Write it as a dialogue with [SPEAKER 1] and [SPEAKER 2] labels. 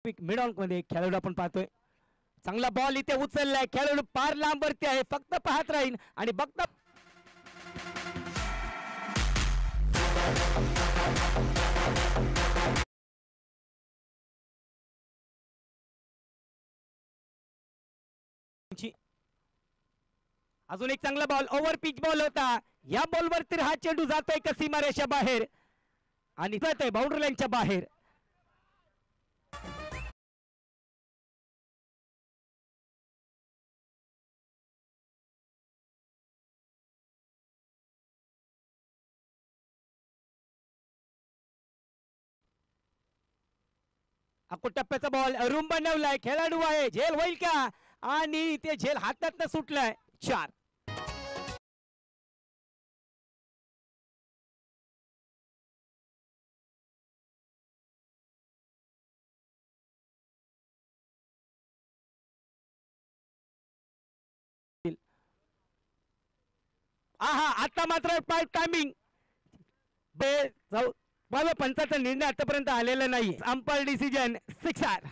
[SPEAKER 1] Mid on मध्ये खेळाडू आपण पाहतोय. चांगला बॉल इथे उचललाय, खेळाडू पार लांबवरती आहे, फक्त पाहत राहील आणि बघता अजून एक चांगला बॉल, ओव्हर पिच बॉल होता. या बॉलवरती हा चेंडू जातोय का सीमारेषा बाहेर आणि जातोय बाउंड्री लाईनच्या बाहेर. टप्प्याचा बॉल रूम बनवलाय, खेळाडू आहे, झेल होईल का आणि ते झेल हातात सुटलाय. 4 आहा आता मात्र टायमिंग पंचाचा निर्णय आतापर्यंत आलेला नाही. Umpire decision 6 are.